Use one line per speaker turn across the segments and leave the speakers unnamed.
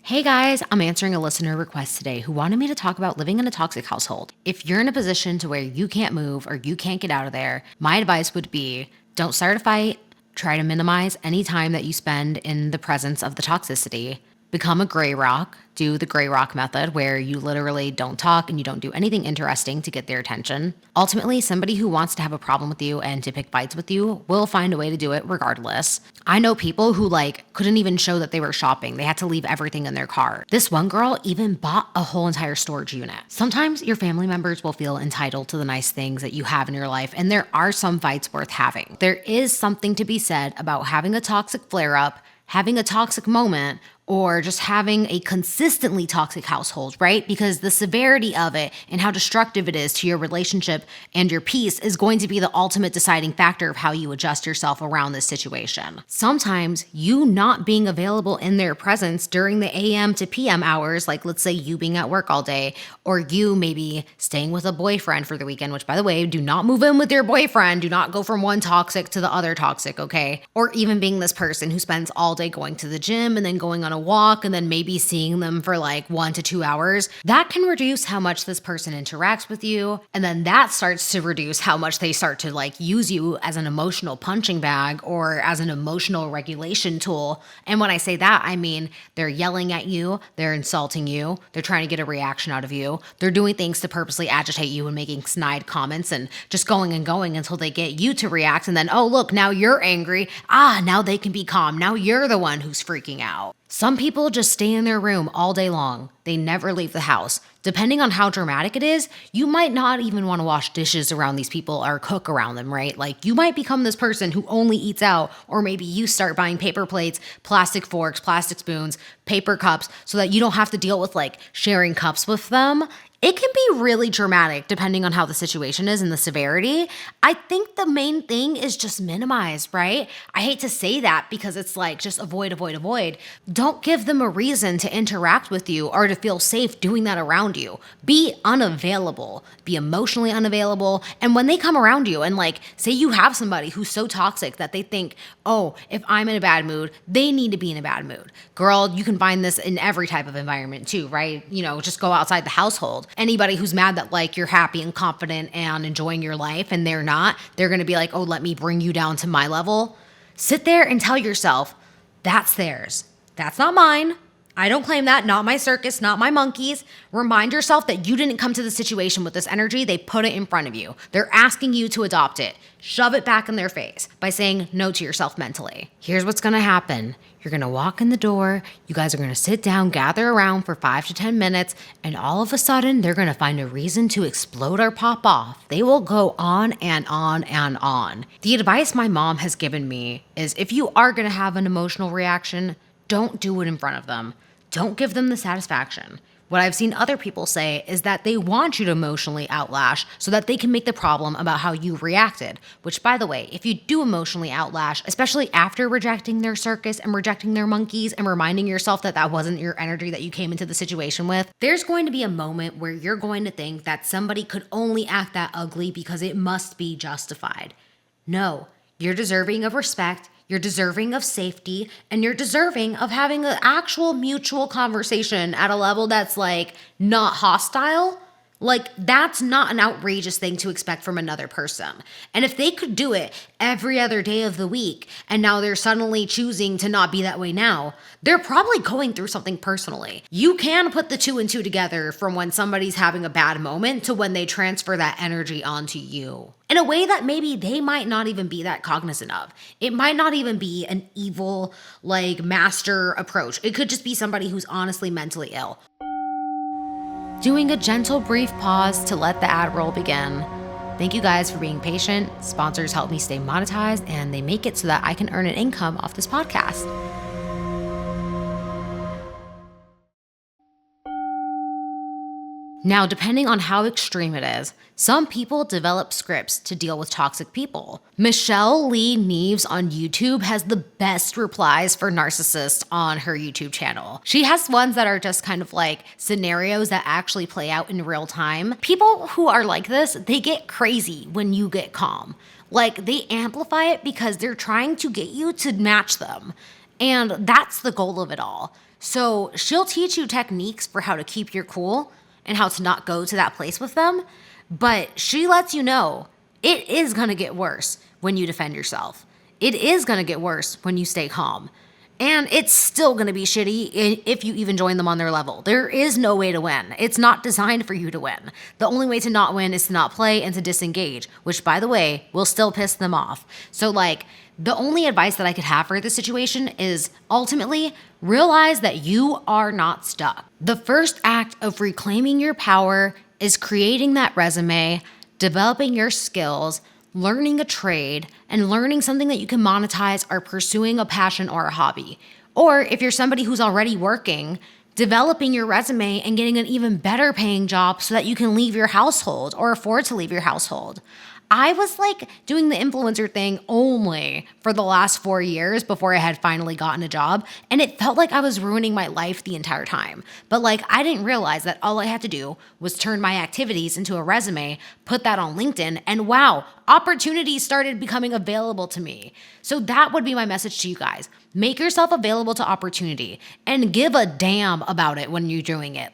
Hey guys, I'm answering a listener request today who wanted me to talk about living in a toxic household. If you're in a position to where you can't move or you can't get out of there, my advice would be don't start a fight, try to minimize any time that you spend in the presence of the toxicity. Become a gray rock, do the gray rock method where you literally don't talk and you don't do anything interesting to get their attention. Ultimately, somebody who wants to have a problem with you and to pick fights with you will find a way to do it regardless. I know people who couldn't even show that they were shopping. They had to leave everything in their car. This one girl even bought a whole entire storage unit. Sometimes your family members will feel entitled to the nice things that you have in your life, and there are some fights worth having. There is something to be said about having a toxic flare-up, having a toxic moment, or just having a consistently toxic household, right? Because the severity of it and how destructive it is to your relationship and your peace is going to be the ultimate deciding factor of how you adjust yourself around this situation. Sometimes you not being available in their presence during the AM to PM hours, like let's say you being at work all day, or you maybe staying with a boyfriend for the weekend, which by the way, do not move in with your boyfriend. Do not go from one toxic to the other toxic, okay? Or even being this person who spends all day going to the gym and then going on a walk and then maybe seeing them for 1 to 2 hours, that can reduce how much this person interacts with you. And then that starts to reduce how much they start to use you as an emotional punching bag or as an emotional regulation tool. And when I say that, I mean they're yelling at you, they're insulting you, they're trying to get a reaction out of you, they're doing things to purposely agitate you and making snide comments and just going and going until they get you to react. And then, oh, look, now you're angry. Now they can be calm. Now you're the one who's freaking out. Some people just stay in their room all day long. They never leave the house. Depending on how dramatic it is, you might not even want to wash dishes around these people or cook around them, right? You might become this person who only eats out, or maybe you start buying paper plates, plastic forks, plastic spoons, paper cups, so that you don't have to deal with sharing cups with them. It can be really dramatic depending on how the situation is and the severity. I think the main thing is just minimize, right? I hate to say that because it's just avoid, avoid, avoid. Don't give them a reason to interact with you or to feel safe doing that around you. Be unavailable, be emotionally unavailable. And when they come around you and say you have somebody who's so toxic that they think, oh, if I'm in a bad mood, they need to be in a bad mood. Girl, you can find this in every type of environment too, right? Just go outside the household. Anybody who's mad that you're happy and confident and enjoying your life and they're not, they're going to be oh, let me bring you down to my level. Sit there and tell yourself, that's theirs. That's not mine. I don't claim that. Not my circus, not my monkeys. Remind yourself that you didn't come to the situation with this energy. They put it in front of you. They're asking you to adopt it. Shove it back in their face by saying no to yourself mentally. Here's what's going to happen. You're going to walk in the door. You guys are going to sit down, gather around for 5 to 10 minutes, and all of a sudden, they're going to find a reason to explode or pop off. They will go on and on and on. The advice my mom has given me is if you are going to have an emotional reaction, don't do it in front of them. Don't give them the satisfaction. What I've seen other people say is that they want you to emotionally outlash so that they can make the problem about how you reacted. Which, by the way, if you do emotionally outlash, especially after rejecting their circus and rejecting their monkeys and reminding yourself that that wasn't your energy that you came into the situation with, there's going to be a moment where you're going to think that somebody could only act that ugly because it must be justified. No, you're deserving of respect. You're deserving of safety, and you're deserving of having an actual mutual conversation at a level that's not hostile. That's not an outrageous thing to expect from another person. And if they could do it every other day of the week, and now they're suddenly choosing to not be that way now, they're probably going through something personally. You can put the 2 and 2 together from when somebody's having a bad moment to when they transfer that energy onto you in a way that maybe they might not even be that cognizant of. It might not even be an evil, master approach. It could just be somebody who's honestly mentally ill. Doing a gentle, brief pause to let the ad roll begin. Thank you guys for being patient. Sponsors help me stay monetized, and they make it so that I can earn an income off this podcast. Now, depending on how extreme it is, some people develop scripts to deal with toxic people. Michelle Lee Neves on YouTube has the best replies for narcissists on her YouTube channel. She has ones that are just kind of scenarios that actually play out in real time. People who are like this, they get crazy when you get calm. They amplify it because they're trying to get you to match them. And that's the goal of it all. So she'll teach you techniques for how to keep your cool and how to not go to that place with them. But she lets you know it is going to get worse when you defend yourself. It is going to get worse when you stay calm. And it's still going to be shitty if you even join them on their level. There is no way to win. It's not designed for you to win. The only way to not win is to not play and to disengage, which, by the way, will still piss them off. So, the only advice that I could have for this situation is ultimately realize that you are not stuck. The first act of reclaiming your power is creating that resume, developing your skills, learning a trade, and learning something that you can monetize or pursuing a passion or a hobby. Or if you're somebody who's already working, developing your resume and getting an even better paying job so that you can leave your household or afford to leave your household. I was doing the influencer thing only for the last 4 years before I had finally gotten a job. And it felt like I was ruining my life the entire time. But I didn't realize that all I had to do was turn my activities into a resume, put that on LinkedIn, and wow, opportunities started becoming available to me. So that would be my message to you guys. Make yourself available to opportunity and give a damn about it when you're doing it.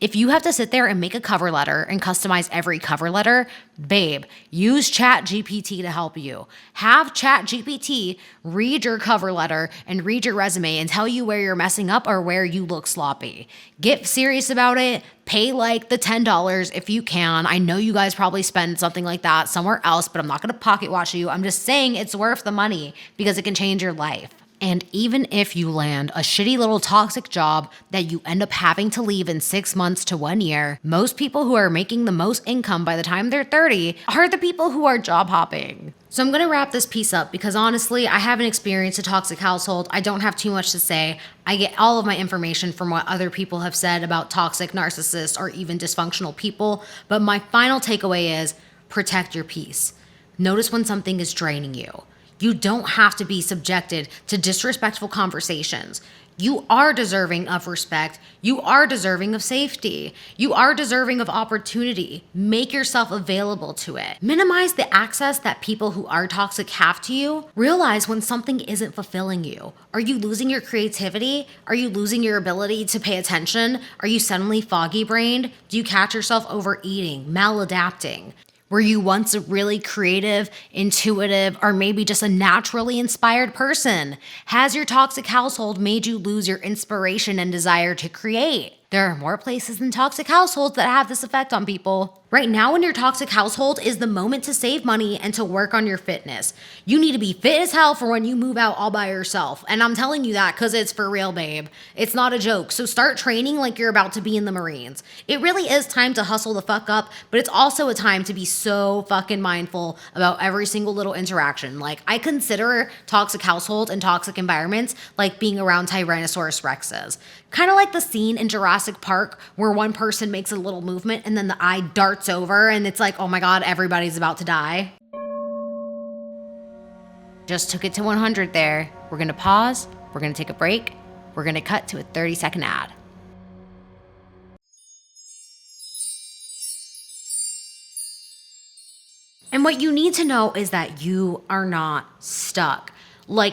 If you have to sit there and make a cover letter and customize every cover letter, babe, use ChatGPT to help you. Have ChatGPT read your cover letter and read your resume and tell you where you're messing up or where you look sloppy. Get serious about it. Pay the $10 if you can. I know you guys probably spend something like that somewhere else, but I'm not going to pocket watch you. I'm just saying it's worth the money because it can change your life. And even if you land a shitty little toxic job that you end up having to leave in 6 months to 1 year, most people who are making the most income by the time they're 30 are the people who are job hopping. So I'm going to wrap this piece up because honestly, I haven't experienced a toxic household. I don't have too much to say. I get all of my information from what other people have said about toxic narcissists or even dysfunctional people. But my final takeaway is protect your peace. Notice when something is draining you. You don't have to be subjected to disrespectful conversations. You are deserving of respect. You are deserving of safety. You are deserving of opportunity. Make yourself available to it. Minimize the access that people who are toxic have to you. Realize when something isn't fulfilling you. Are you losing your creativity? Are you losing your ability to pay attention? Are you suddenly foggy brained? Do you catch yourself overeating, maladapting? Were you once a really creative, intuitive, or maybe just a naturally inspired person? Has your toxic household made you lose your inspiration and desire to create? There are more places than toxic households that have this effect on people. Right now in your toxic household is the moment to save money and to work on your fitness. You need to be fit as hell for when you move out all by yourself. And I'm telling you that because it's for real, babe. It's not a joke. So start training like you're about to be in the Marines. It really is time to hustle the fuck up, but it's also a time to be so fucking mindful about every single little interaction. I consider toxic households and toxic environments like being around Tyrannosaurus Rexes. Kind of like the scene in Jurassic Park where one person makes a little movement and then the eye darts over and it's oh my God, everybody's about to die. Just took it to 100 there. We're going to pause. We're going to take a break. We're going to cut to a 30-second ad. And what you need to know is that you are not stuck.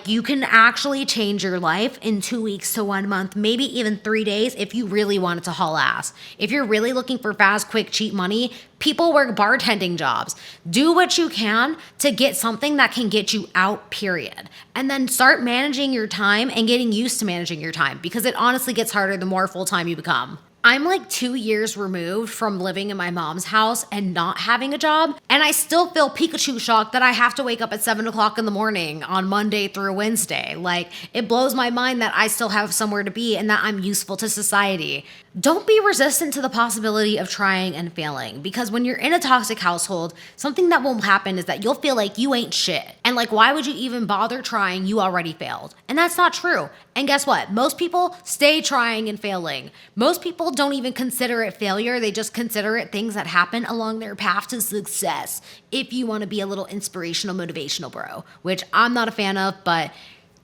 You can actually change your life in 2 weeks to 1 month, maybe even 3 days if you really wanted to haul ass. If you're really looking for fast, quick, cheap money, people work bartending jobs. Do what you can to get something that can get you out, period. And then start managing your time and getting used to managing your time because it honestly gets harder the more full-time you become. I'm 2 years removed from living in my mom's house and not having a job. And I still feel Pikachu shocked that I have to wake up at 7 o'clock in the morning on Monday through Wednesday. It blows my mind that I still have somewhere to be and that I'm useful to society. Don't be resistant to the possibility of trying and failing because when you're in a toxic household, something that will happen is that you'll feel like you ain't shit. And why would you even bother trying? You already failed. And that's not true. And guess what? Most people stay trying and failing. Most people don't even consider it failure. They just consider it things that happen along their path to success. If you want to be a little inspirational, motivational bro, which I'm not a fan of, but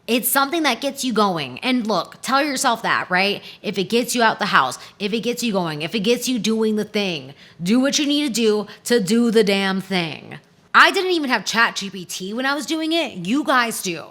it's something that gets you going. And look, tell yourself that, right? If it gets you out the house, if it gets you going, if it gets you doing the thing, do what you need to do the damn thing. I didn't even have ChatGPT when I was doing it. You guys do.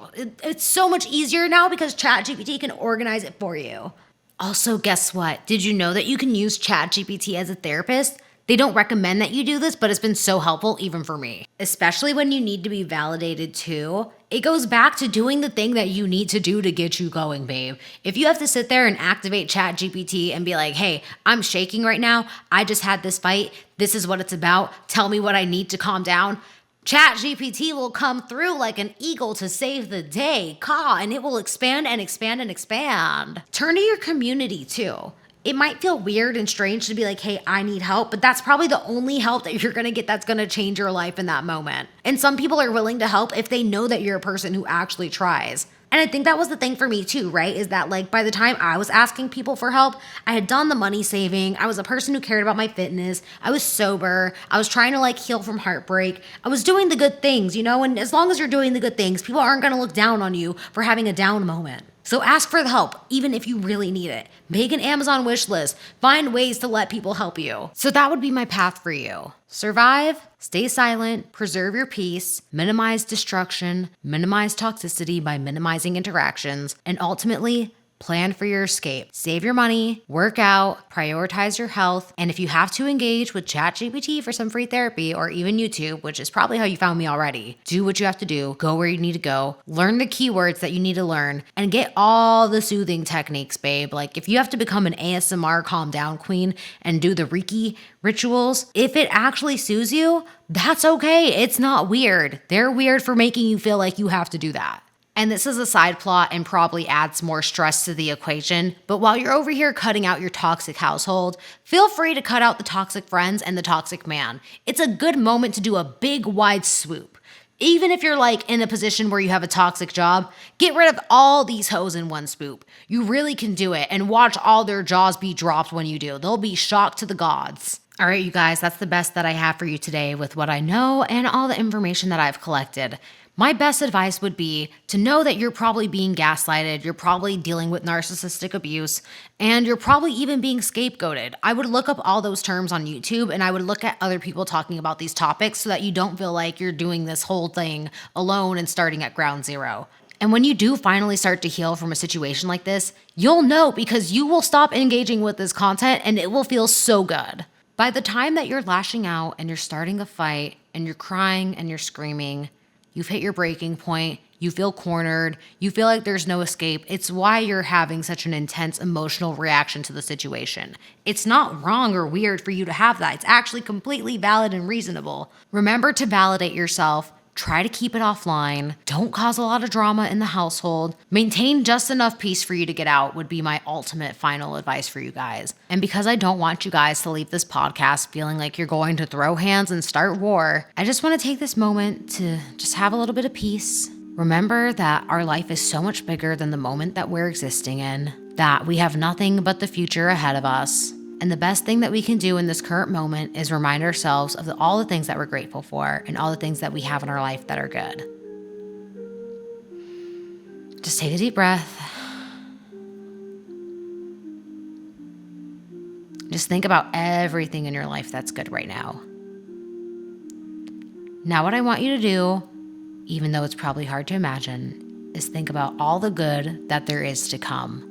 It's so much easier now because ChatGPT can organize it for you. Also, guess what? Did you know that you can use ChatGPT as a therapist? They don't recommend that you do this, but it's been so helpful even for me. Especially when you need to be validated too. It goes back to doing the thing that you need to do to get you going, babe. If you have to sit there and activate ChatGPT and be like, hey, I'm shaking right now. I just had this fight. This is what it's about. Tell me what I need to calm down. ChatGPT will come through like an eagle to save the day, and it will expand and expand and expand. Turn to your community too. It might feel weird and strange to be like, hey, I need help, but that's probably the only help that you're gonna get that's gonna change your life in that moment. And some people are willing to help if they know that you're a person who actually tries. And I think that was the thing for me too, right? Is that like by the time I was asking people for help, I had done the money saving. I was a person who cared about my fitness. I was sober. I was trying to like heal from heartbreak. I was doing the good things, and as long as you're doing the good things, people aren't gonna look down on you for having a down moment. So ask for the help, even if you really need it. Make an Amazon wish list. Find ways to let people help you. So that would be my path for you. Survive, stay silent, preserve your peace, minimize destruction, minimize toxicity by minimizing interactions, and ultimately, plan for your escape. Save your money, work out, prioritize your health, and if you have to engage with ChatGPT for some free therapy or even YouTube, which is probably how you found me already, do what you have to do, go where you need to go, learn the keywords that you need to learn, and get all the soothing techniques, babe. Like if you have to become an ASMR calm down queen and do the Reiki rituals, if it actually soothes you, that's okay. It's not weird. They're weird for making you feel like you have to do that. And this is a side plot and probably adds more stress to the equation. But while you're over here cutting out your toxic household, feel free to cut out the toxic friends and the toxic man. It's a good moment to do a big, wide swoop. Even if you're like in a position where you have a toxic job, get rid of all these hoes in one swoop. You really can do it, and watch all their jaws be dropped when you do. They'll be shocked to the gods. All right, you guys, that's the best that I have for you today with what I know and all the information that I've collected. My best advice would be to know that you're probably being gaslighted, you're probably dealing with narcissistic abuse, and you're probably even being scapegoated. I would look up all those terms on YouTube, and I would look at other people talking about these topics so that you don't feel like you're doing this whole thing alone and starting at ground zero. And when you do finally start to heal from a situation like this, you'll know because you will stop engaging with this content and it will feel so good. By the time that you're lashing out and you're starting a fight and you're crying and you're screaming, you've hit your breaking point, you feel cornered, you feel like there's no escape. It's why you're having such an intense emotional reaction to the situation. It's not wrong or weird for you to have that. It's actually completely valid and reasonable. Remember to validate yourself. Try to keep it offline. Don't cause a lot of drama in the household. Maintain just enough peace for you to get out would be my ultimate final advice for you guys. And because I don't want you guys to leave this podcast feeling like you're going to throw hands and start war, I just want to take this moment to just have a little bit of peace. Remember that our life is so much bigger than the moment that we're existing in, that we have nothing but the future ahead of us. And the best thing that we can do in this current moment is remind ourselves of all the things that we're grateful for and all the things that we have in our life that are good. Just take a deep breath. Just think about everything in your life that's good right now. Now what I want you to do, even though it's probably hard to imagine, is think about all the good that there is to come.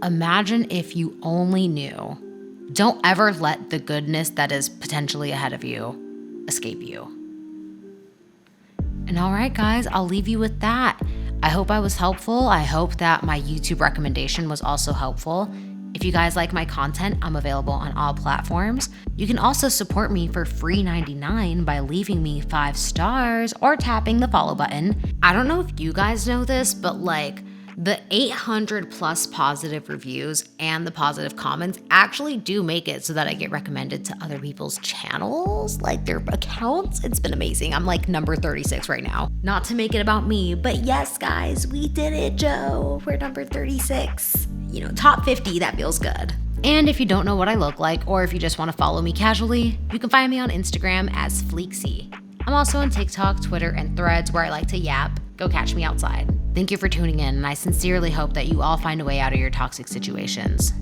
Imagine if you only knew. Don't ever let the goodness that is potentially ahead of you escape you. And all right, guys, I'll leave you with that. I hope I was helpful. I hope that my YouTube recommendation was also helpful. If you guys like my content, I'm available on all platforms. You can also support me for free $99 by leaving me 5 stars or tapping the follow button. I don't know if you guys know this, but the 800 plus positive reviews and the positive comments actually do make it so that I get recommended to other people's channels, like their accounts. It's been amazing. I'm like number 36 right now. Not to make it about me, but yes, guys, we did it, Joe. We're number 36. Top 50, that feels good. And if you don't know what I look like, or if you just want to follow me casually, you can find me on Instagram as Fleeksy. I'm also on TikTok, Twitter, and Threads where I like to yap. Go catch me outside. Thank you for tuning in, and I sincerely hope that you all find a way out of your toxic situations.